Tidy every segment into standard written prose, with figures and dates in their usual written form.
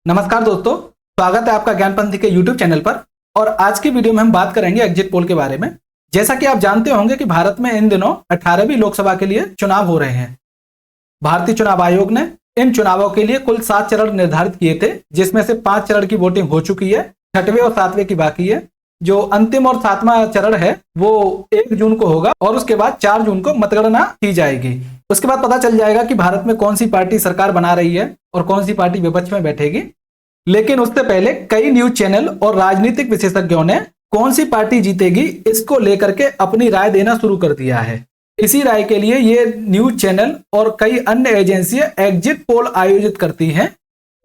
नमस्कार दोस्तों, स्वागत है आपका ज्ञानपंथी के YouTube चैनल पर। और आज की वीडियो में हम बात करेंगे एग्जिट पोल के बारे में। जैसा कि आप जानते होंगे कि भारत में इन दिनों 18वीं लोकसभा के लिए चुनाव हो रहे हैं। भारतीय चुनाव आयोग ने इन चुनावों के लिए कुल 7 चरण निर्धारित किए थे, जिसमें से 5 चरण की वोटिंग हो चुकी है, 6वें और 7वें की बाकी है। जो अंतिम और 7वां चरण है वो 1 जून को होगा और उसके बाद 4 जून को मतगणना की जाएगी। उसके बाद पता चल जाएगा कि भारत में कौन सी पार्टी सरकार बना रही है और कौन सी पार्टी विपक्ष में बैठेगी। लेकिन उससे पहले कई न्यूज चैनल और राजनीतिक विशेषज्ञों ने कौन सी पार्टी जीतेगी इसको लेकर के अपनी राय देना शुरू कर दिया है। इसी राय के लिए ये न्यूज चैनल और कई अन्य एजेंसियां एग्जिट पोल आयोजित करती हैं।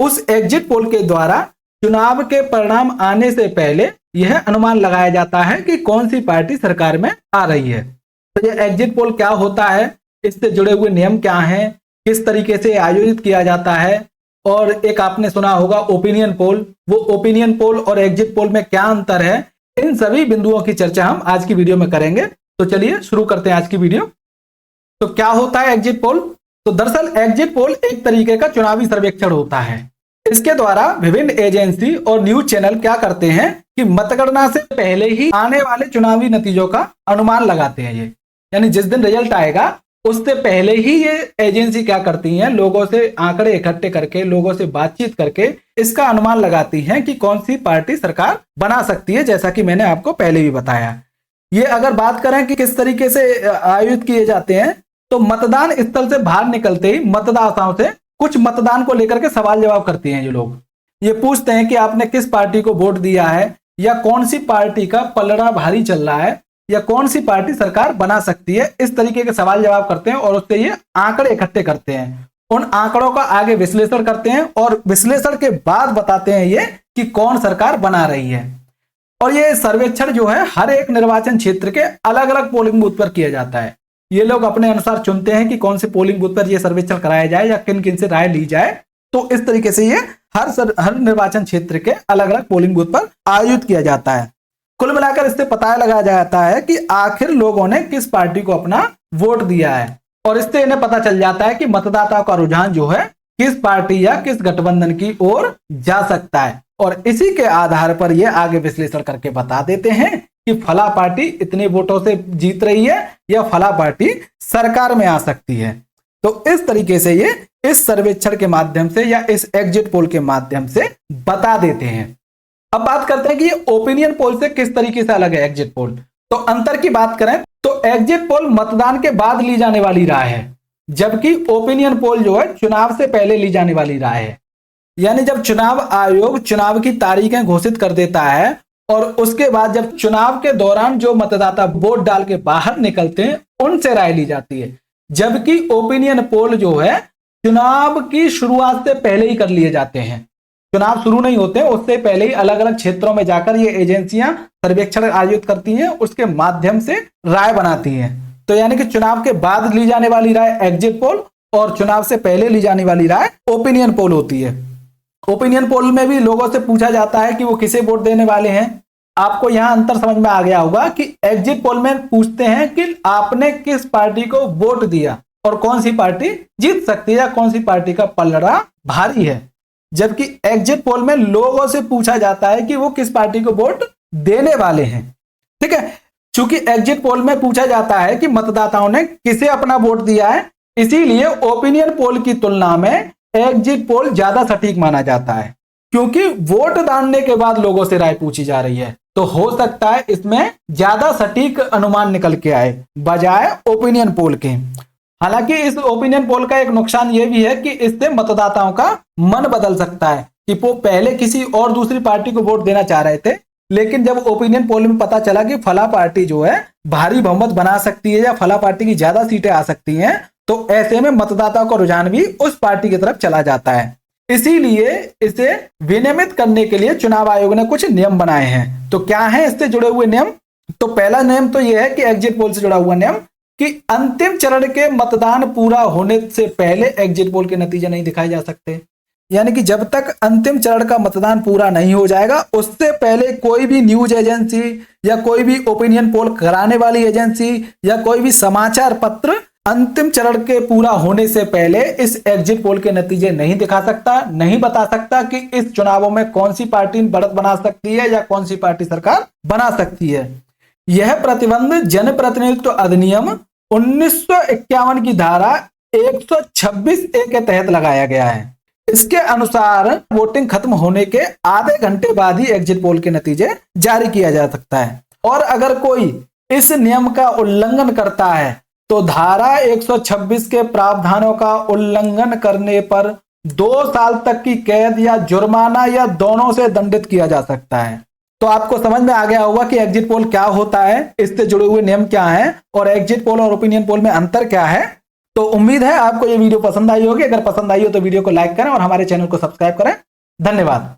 उस एग्जिट पोल के द्वारा चुनाव के परिणाम आने से पहले यह अनुमान लगाया जाता है कि कौन सी पार्टी सरकार में आ रही है। तो ये एग्जिट पोल क्या होता है, इससे जुड़े हुए नियम क्या हैं, किस तरीके से आयोजित किया जाता है, और एक आपने सुना होगा ओपिनियन पोल, वो ओपिनियन पोल और एग्जिट पोल में क्या अंतर है, इन सभी बिंदुओं की चर्चा हम आज की वीडियो में करेंगे। तो चलिए शुरू करते हैं आज की वीडियो। तो क्या होता है एग्जिट पोल? तो दरअसल एग्जिट पोल एक तरीके का चुनावी सर्वेक्षण होता है। इसके द्वारा विभिन्न एजेंसी और न्यूज चैनल क्या करते हैं कि मतगणना से पहले ही आने वाले चुनावी नतीजों का अनुमान लगाते हैं। ये यानी जिस दिन रिजल्ट आएगा उससे पहले ही ये एजेंसी क्या करती हैं, लोगों से आंकड़े इकट्ठे करके, लोगों से बातचीत करके इसका अनुमान लगाती हैं कि कौन सी पार्टी सरकार बना सकती है, जैसा कि मैंने आपको पहले भी बताया। ये अगर बात करें कि किस तरीके से आयोजित किए जाते हैं, तो मतदान स्थल से बाहर निकलते ही मतदाताओं से कुछ मतदान को लेकर के सवाल जवाब करते हैं। ये लोग ये पूछते हैं कि आपने किस पार्टी को वोट दिया है, या कौन सी पार्टी का पलड़ा भारी चल रहा है, या कौन सी पार्टी सरकार बना सकती है। इस तरीके के सवाल जवाब करते हैं और उससे ये आंकड़े इकट्ठे करते हैं। उन आंकड़ों का आगे विश्लेषण करते हैं और विश्लेषण के बाद बताते हैं ये कि कौन सरकार बना रही है। और ये सर्वेक्षण जो है हर एक निर्वाचन क्षेत्र के अलग अलग पोलिंग बूथ पर किया जाता है। ये लोग अपने अनुसार चुनते हैं कि कौन से पोलिंग बूथ पर यह सर्वेक्षण कराया जाए या किन किन से राय ली जाए। तो इस तरीके से ये हर निर्वाचन क्षेत्र के अलग अलग पोलिंग बूथ पर आयोजित किया जाता है। कुल मिलाकर इससे पता लगाया जाता है कि आखिर लोगों ने किस पार्टी को अपना वोट दिया है, और इससे इन्हें पता चल जाता है कि मतदाताओं का रुझान जो है किस पार्टी या किस गठबंधन की ओर जा सकता है। और इसी के आधार पर ये आगे विश्लेषण करके बता देते हैं कि फला पार्टी इतने वोटों से जीत रही है या फला पार्टी सरकार में आ सकती है। तो इस तरीके से ये इस सर्वेक्षण के माध्यम से या इस एग्जिट पोल के माध्यम से बता देते हैं। अब बात करते हैं कि ये ओपिनियन पोल से किस तरीके से अलग है एग्जिट पोल। तो अंतर की बात करें तो एग्जिट पोल मतदान के बाद ली जाने वाली राय है, जबकि ओपिनियन पोल जो है चुनाव से पहले ली जाने वाली राय है। यानी जब चुनाव आयोग चुनाव की तारीखें घोषित कर देता है और उसके बाद जब चुनाव के दौरान जो मतदाता वोट डाल के बाहर निकलते हैं उनसे राय ली जाती है, जबकि ओपिनियन पोल जो है चुनाव की शुरुआत से पहले ही कर लिए जाते हैं। चुनाव शुरू नहीं होते उससे पहले ही अलग अलग क्षेत्रों में जाकर ये एजेंसियां सर्वेक्षण आयोजित करती हैं, उसके माध्यम से राय बनाती हैं। तो यानी कि चुनाव के बाद ली जाने वाली राय एग्जिट पोल और चुनाव से पहले ली जाने वाली राय ओपिनियन पोल होती है। ओपिनियन पोल में भी लोगों से पूछा जाता है कि वो किसे वोट देने वाले हैं। आपको यहां अंतर समझ में आ गया होगा कि एग्जिट पोल में पूछते हैं कि आपने किस पार्टी को वोट दिया और कौन सी पार्टी जीत सकती है या कौन सी पार्टी का पलड़ा भारी है, जबकि एग्जिट पोल में लोगों से पूछा जाता है कि वो किस पार्टी को वोट देने वाले हैं। ठीक है, चूंकि एग्जिट पोल में पूछा जाता है कि मतदाताओं ने किसे अपना वोट दिया है, इसीलिए ओपिनियन पोल की तुलना में एग्जिट पोल ज्यादा सटीक माना जाता है, क्योंकि वोट डालने के बाद लोगों से राय पूछी जा रही है। तो हो सकता है इसमें ज्यादा सटीक अनुमान निकल के आए बजाय ओपिनियन पोल के। हालांकि इस ओपिनियन पोल का एक नुकसान यह भी है कि इससे मतदाताओं का मन बदल सकता है कि वो पहले किसी और दूसरी पार्टी को वोट देना चाह रहे थे, लेकिन जब ओपिनियन पोल में पता चला कि फला पार्टी जो है भारी बहुमत बना सकती है या फला पार्टी की ज्यादा सीटें आ सकती हैं, तो ऐसे में मतदाताओं का रुझान भी उस पार्टी की तरफ चला जाता है। इसीलिए इसे विनियमित करने के लिए चुनाव आयोग ने कुछ नियम बनाए हैं। तो क्या है इससे जुड़े हुए नियम? तो पहला नियम तो यह है कि एग्जिट पोल से जुड़ा हुआ नियम कि अंतिम चरण के मतदान पूरा होने से पहले एग्जिट पोल के नतीजे नहीं दिखाए जा सकते। यानी कि जब तक अंतिम चरण का मतदान पूरा नहीं हो जाएगा उससे पहले कोई भी न्यूज एजेंसी या कोई भी ओपिनियन पोल कराने वाली एजेंसी या कोई भी समाचार पत्र अंतिम चरण के पूरा होने से पहले इस एग्जिट पोल के नतीजे नहीं दिखा सकता, नहीं बता सकता कि इस चुनावों में कौन सी पार्टी बढ़त बना सकती है या कौन सी पार्टी सरकार बना सकती है। यह प्रतिबंध जनप्रतिनिधित्व अधिनियम 1951 की धारा 126A के तहत लगाया गया है। इसके अनुसार वोटिंग खत्म होने के आधे घंटे बाद ही एग्जिट पोल के नतीजे जारी किया जा सकता है, और अगर कोई इस नियम का उल्लंघन करता है तो धारा 126 के प्रावधानों का उल्लंघन करने पर 2 साल तक की कैद या जुर्माना या दोनों से दंडित किया जा सकता है। तो आपको समझ में आ गया होगा कि एग्जिट पोल क्या होता है, इससे जुड़े हुए नियम क्या हैं और एग्जिट पोल और ओपिनियन पोल में अंतर क्या है। तो उम्मीद है आपको ये वीडियो पसंद आई होगी। अगर पसंद आई हो तो वीडियो को लाइक करें और हमारे चैनल को सब्सक्राइब करें। धन्यवाद।